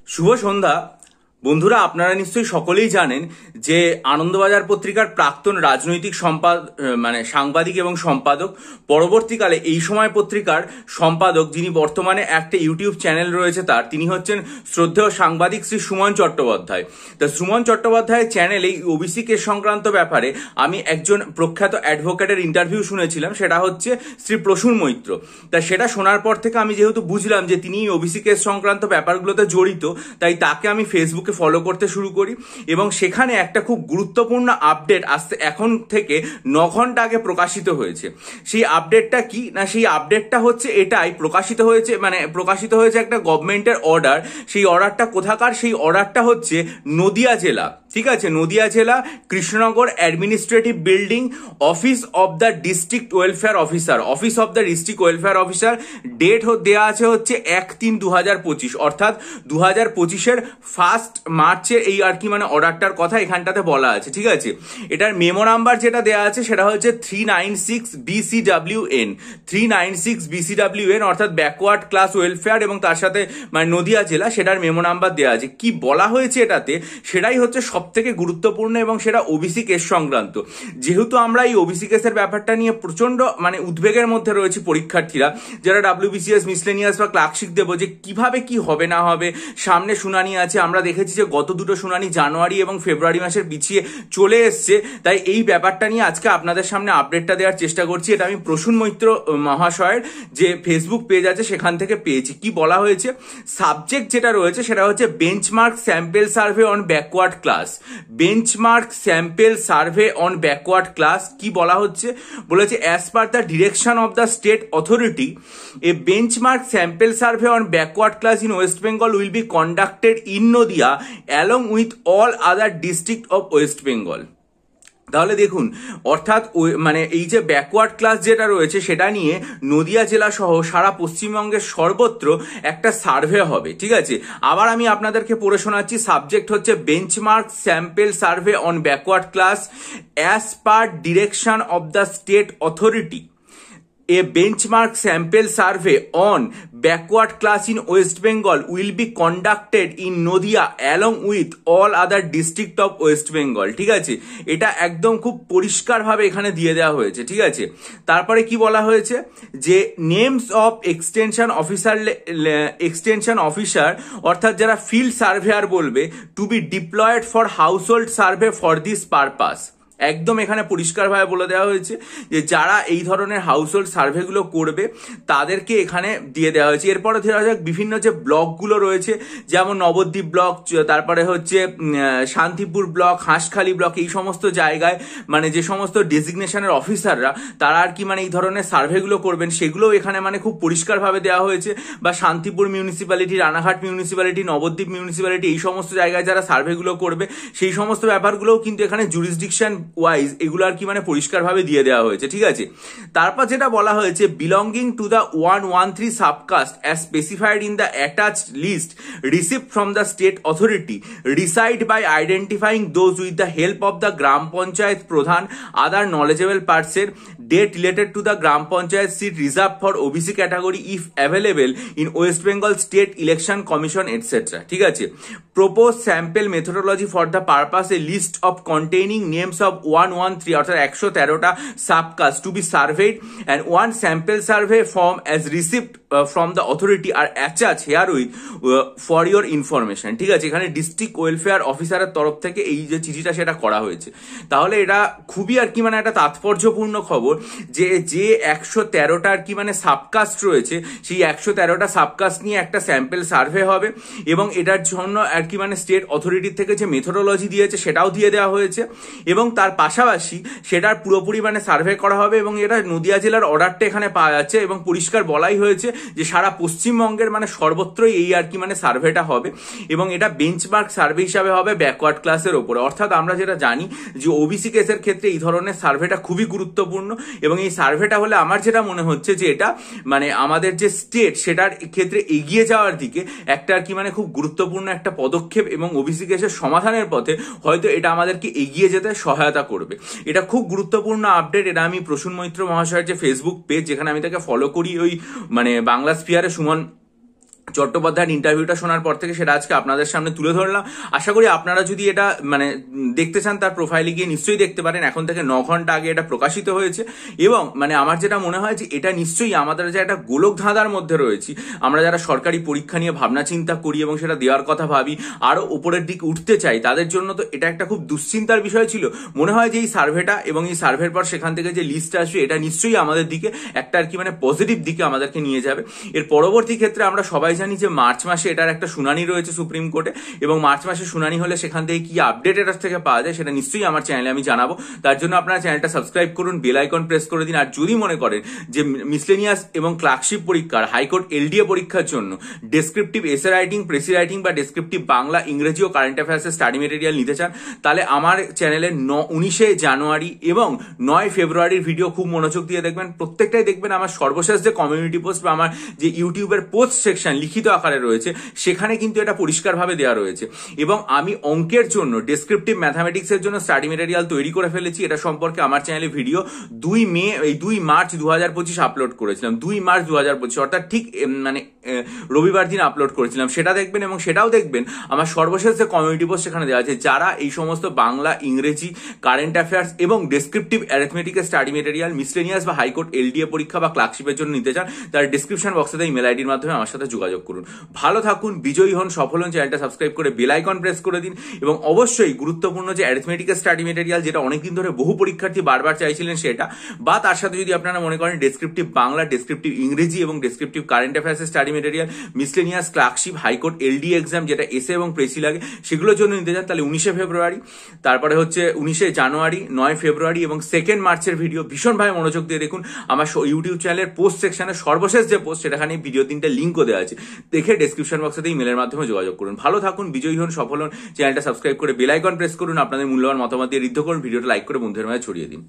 শুভ সন্ধ্যা বন্ধুরা। আপনারা নিশ্চয়ই সকলেই জানেন যে আনন্দবাজার পত্রিকার প্রাক্তন রাজনৈতিক সাংবাদিক এবং সম্পাদক, পরবর্তীকালে এই সময় পত্রিকার সম্পাদক, যিনি বর্তমানে একটা ইউটিউব চ্যানেল রয়েছে তার, তিনি হচ্ছেন শ্রদ্ধেয় সাংবাদিক শ্রী সুমন চট্টোপাধ্যায়। তা সুমন চট্টোপাধ্যায়ের চ্যানেলে ওবিসি কেস সংক্রান্ত ব্যাপারে আমি একজন প্রখ্যাত অ্যাডভোকেটের ইন্টারভিউ শুনেছিলাম, সেটা হচ্ছে শ্রী প্রসূন মৈত্র। তা সেটা শোনার পর থেকে আমি যেহেতু বুঝলাম যে তিনি ওবিসি কেস সংক্রান্ত ব্যাপারগুলোতে জড়িত, তাই তাকে আমি ফেসবুকে ফলো করতে শুরু করি এবং সেখানে একটা খুব গুরুত্বপূর্ণ আপডেট এখন থেকে 9 ঘন্টা আগে প্রকাশিত হয়েছে। সেই আপডেটটা কি না, সেই আপডেটটা হচ্ছে এটাই, প্রকাশিত হয়েছে একটা গভর্নমেন্টের অর্ডার। সেই অর্ডারটা কোথাকার? সেই অর্ডারটা হচ্ছে নদিয়া জেলা, ঠিক আছে, নদিয়া জেলা Krishnanagar administrative building, office of the district welfare officer. Date দেওয়া আছে হচ্ছে 1/3/2025, অর্থাৎ 2025-এর 1 মার্চের এই অর্ডারটার কথা এখানটাতে বলা আছে, ঠিক আছে। এটার মেমো নাম্বার যেটা দেওয়া আছে সেটা হচ্ছে 396 BCWN, অর্থাৎ ব্যাকওয়ার্ড ক্লাস ওয়েলফেয়ার, এবং তার সাথে নদিয়া জেলা, সেটার মেমো নাম্বার দেওয়া আছে। কি বলা হয়েছে এটাতে, সেটাই হচ্ছে সব থেকে গুরুত্বপূর্ণ এবং সেটা ওবিসি কেস সংক্রান্ত। যেহেতু আমরা এই ওবিসি কেসের ব্যাপারটা নিয়ে প্রচন্ড উদ্বেগের মধ্যে রয়েছে পরীক্ষার্থীরা, যারা WBCS মিসলেনিয়াস বা ক্লার্কশিপ দেবো, যে কিভাবে কি হবে না হবে। সামনে শুনানি আছে, আমরা দেখেছি যে গত দুটো শুনানি জানুয়ারি এবং ফেব্রুয়ারি মাসের পিছিয়ে চলে এসছে। তাই এই ব্যাপারটা নিয়ে আজকে আপনাদের সামনে আপডেটটা দেওয়ার চেষ্টা করছি। এটা আমি প্রসূন মৈত্র মহাশয়ের যে ফেসবুক পেজ আছে সেখান থেকে পেয়েছি। কি বলা হয়েছে, সাবজেক্ট যেটা রয়েছে সেটা হচ্ছে benchmark sample survey on backward class. কি বলা হচ্ছে, বলেছে as per the direction of the state authority, A benchmark sample survey on backward class in West Bengal will be conducted in Nadia along with all other district of West Bengal. তাহলে দেখুন, অর্থাৎ এই যে backward class যেটা রয়েছে সেটা নিয়ে নদিয়া জেলা সহ সারা পশ্চিমবঙ্গের সর্বত্র একটা সার্ভে হবে, ঠিক আছে। আবার আমি আপনাদেরকে পড়ে শোনাচ্ছি। সাবজেক্ট হচ্ছে benchmark sample survey on backward class as per direction of the state authority. A benchmark sample survey on backward class in West Bengal will be conducted in Nadia along with all other district of West Bengal, ঠিক আছে। এটা একদম খুব পরিষ্কার ভাবে এখানে দিয়ে দেওয়া হয়েছে, ঠিক আছে। তারপরে কি বলা হয়েছে, যে নেমস অফ এক্সটেনশন অফিসার, অর্থাৎ যারা ফিল্ড সার্ভেয়ার বলবে, to be deployed for household survey for this purpose. একদম এখানে পরিষ্কারভাবে বলে দেওয়া হয়েছে যে যারা এই ধরনের হাউসহোল্ড সার্ভেগুলো করবে তাদেরকে এখানে দিয়ে দেওয়া হয়েছে। এরপরে ধরা যাক বিভিন্ন যে ব্লকগুলো রয়েছে, যেমন নবদ্বীপ ব্লক, তারপরে হচ্ছে শান্তিপুর ব্লক, হাঁসখালি ব্লক, এই সমস্ত জায়গায় যে সমস্ত ডেজিগনেশনের অফিসাররা তারা এই ধরনের সার্ভেগুলো করবেন, সেগুলো এখানে খুব পরিষ্কারভাবে দেওয়া হয়েছে। বা Shantipur municipality, Ranaghat municipality, Nabadwip municipality, এই সমস্ত জায়গায় যারা সার্ভেগুলো করবে সেই সমস্ত ব্যাপারগুলোও কিন্তু এখানে জুরিসডিকশন ওয়াইজ এগুলো পরিষ্কারভাবে দিয়ে দেওয়া হয়েছে, ঠিক আছে। তারপর যেটা বলা হয়েছে, belonging to the 113 subcaste as specified in the attached list received from the state authority reside by identifying those with the help of the gram panchayat pradhan other knowledgeable person, date related to the Gram Panchayat seat reserved for OBC category if available in West Bengal State Election Commission, etc. ঠিক আছে। Propose sample methodology for the purpose, a list of containing names of 113, অর্থাৎ 113টা subcasts to be surveyed and one sample survey form as received from the authority are attached herewith for your information, ঠিক আছে। এখানে district welfare অফিসারের তরফ থেকে এই যে চিঠিটা সেটা করা হয়েছে। তাহলে এটা খুবই একটা তাৎপর্যপূর্ণ খবর যে 113টা সাবকাস্ট রয়েছে, সেই 113টা সাবকাস্ট নিয়ে একটা স্যাম্পল সার্ভে হবে এবং এটার জন্য স্টেট অথরিটির থেকে যে মেথোডোলজি দিয়েছে সেটাও দিয়ে দেওয়া হয়েছে এবং তার পাশাপাশি সেটার পুরোপুরি সার্ভে করা হবে। এবং এটা নদিয়া জেলার অর্ডারটা এখানে পাওয়া যাচ্ছে এবং পরিষ্কার বলাই হয়েছে যে সারা পশ্চিমবঙ্গের সর্বত্রই এই সার্ভেটা হবে এবং এটা বেঞ্চমার্ক সার্ভে হিসাবে হবে ব্যাকওয়ার্ড ক্লাসের ওপরে। অর্থাৎ আমরা যেটা জানি যে ওবিসি কেসের ক্ষেত্রে এই ধরনের সার্ভেটা খুবই গুরুত্বপূর্ণ এবং এই সার্ভেটা হলে আমার যেটা মনে হচ্ছে যে এটা আমাদের যে স্টেট সেটার ক্ষেত্রে এগিয়ে যাওয়ার দিকে একটা খুব গুরুত্বপূর্ণ একটা পদক্ষেপ এবং ওবিসি কেসের সমাধানের পথে হয়তো এটা আমাদেরকে এগিয়ে যেতে সহায়তা করবে। এটা খুব গুরুত্বপূর্ণ আপডেট। এটা আমি প্রসূন মৈত্র মহাশয়ের যে ফেসবুক পেজ, যেখানে আমি তাকে ফলো করি, ওই বাংলা স্পিয়ারে সুমন চট্টোপাধ্যায়ের ইন্টারভিউটা শোনার পর থেকে সেটা আজকে আপনাদের সামনে তুলে ধরলাম। আশা করি আপনারা যদি এটা মানে দেখতে চান তার প্রোফাইলে গিয়ে নিশ্চয়ই দেখতে পারেন। এখন থেকে 9 ঘন্টা আগে এটা প্রকাশিত হয়েছে এবং মানে আমার যেটা মনে হয় যে এটা নিশ্চয়ই আমাদের যে একটা গোলক ধাঁধার মধ্যে রয়েছি, আমরা যারা সরকারি পরীক্ষা নিয়ে ভাবনা চিন্তা করি এবং সেটা দেওয়ার কথা ভাবি, আরো উপরের দিকে উঠতে চাই, তাদের জন্য তো এটা একটা খুব দুশ্চিন্তার বিষয় ছিল। মনে হয় যে এই সার্ভেটা এবং এই সার্ভের পর সেখান থেকে যে লিস্ট আসবে এটা নিশ্চয়ই আমাদের দিকে একটা আর কি মানে পজিটিভ দিকে আমাদেরকে নিয়ে যাবে। এর পরবর্তী ক্ষেত্রে আমরা সবাই জানি যে মার্চ মাসে এটার একটা শুনানি রয়েছে সুপ্রিম কোর্টে এবং মার্চ মাসে শুনানি হলে সেখান থেকে কি আপডেট এটার থেকে পাওয়া যায় সেটা নিশ্চয়ই আমার চ্যানেলে আমি জানাবো। তার জন্য আপনারা চ্যানেলটা সাবস্ক্রাইব করুন, বেল আইকন প্রেস করে দিন। আর যদি মনে করেন যে মিসলেনিয়াস এবং ক্লার্কশিপ পরীক্ষার হাইকোর্ট এলডিএ পরীক্ষার জন্য descriptive essay writing, precis writing বা ডেসক্রিপটিভ বাংলা, ইংরেজি ও কারেন্ট অ্যাফেয়ার্সের স্টাডি মেটেরিয়াল নিতে চান, তাহলে আমার চ্যানেলে 19 জানুয়ারি এবং 9 ফেব্রুয়ারির ভিডিও খুব মনোযোগ দিয়ে দেখবেন। প্রত্যেকটাই দেখবেন আমার সর্বশেষ যে কমিউনিটি পোস্ট বা আমার যে ইউটিউবের পোস্ট সেকশন লিখিত আকারে রয়েছে সেখানে কিন্তু এটা পরিষ্কারভাবে দেওয়া রয়েছে। এবং আমি অঙ্কের জন্য ডেসক্রিপটিভ ম্যাথামেটিক্সের জন্য স্টাডি মেটেরিয়াল তৈরি করে ফেলেছি। এটা সম্পর্কে আমার চ্যানেলে ভিডিও 2 মার্চ 2025 আপলোড করেছিলাম। 2 মার্চ 2025 অর্থাৎ ঠিক মানে রবিবার দিন আপলোড করেছিলাম। সেটা দেখবেন এবং সেটাও দেখবেন আমার সর্বশেষ যে কমিউনিটি পোস্ট সেখানে দেওয়া আছে। যারা এই সমস্ত বাংলা, ইংরেজি, কারেন্ট অ্যাফেয়ার্স এবং ডেসক্রিপটিভ অ্যারিথমেটিকের স্টাডি মেটেরিয়াল মিসলেনিয়াস বা হাইকোর্ট এলডিএ পরীক্ষা বা ক্লার্কশিপের জন্য নিতে চান, তার ডিসক্রিপশন বক্সে দেওয়া ইমেল আইডির মাধ্যমে আমার সাথে যোগাযোগ করুন। ভালো থাকুন, বিজয়ী হন, সফল হন। চ্যানেলটা সাবস্ক্রাইব করে বেল আইকন প্রেস করে দিন এবং অবশ্যই গুরুত্বপূর্ণ যে অ্যারিথমেটিকের স্টাডি মেটেরিয়াল, যেটা অনেকদিন ধরে বহু পরীক্ষার্থী বারবার চাইছিলেন, সেটা বা তার সাথে যদি আপনারা মনে করেন ডেসক্রিপটিভ বাংলা, ডেসক্রিপটিভ ইংরেজি এবং ডেসক্রিপটিভ কারেন্ট অ্যাফেয়ার্সের study material miscellaneous, clerkship, high court LD exam যেটা এসে এবং প্রেসি লাগে সেগুলোর জন্য নিতে চান, তাহলে 19 ফেব্রুয়ারি, তারপরে হচ্ছে 19 জানুয়ারি, 9 ফেব্রুয়ারি এবং 2 মার্চের ভিডিও ভীষণভাবে মনোযোগ দিয়ে দেখুন। আমার ইউটিউব চ্যানেলের পোস্ট সেকশনে সর্বশেষ যে পোস্ট সেটাখানে ভিডিও 3টে লিঙ্কও দেওয়া আছে, দেখে ডেসক্রিপশন বক্সে ইমেলের মাধ্যমে যোগাযোগ করুন। ভালো থাকুন, বিজয়ী হন, সফল হন। চ্যানেলটা সাবস্ক্রাইব করে বেল আইকন প্রেস করুন। আপনাদের মূল্যবান মতামত দিয়ে ঋদ্ধ করুন। ভিডিওটা লাইক করে বন্ধুদের মাঝে ছড়িয়ে দিন।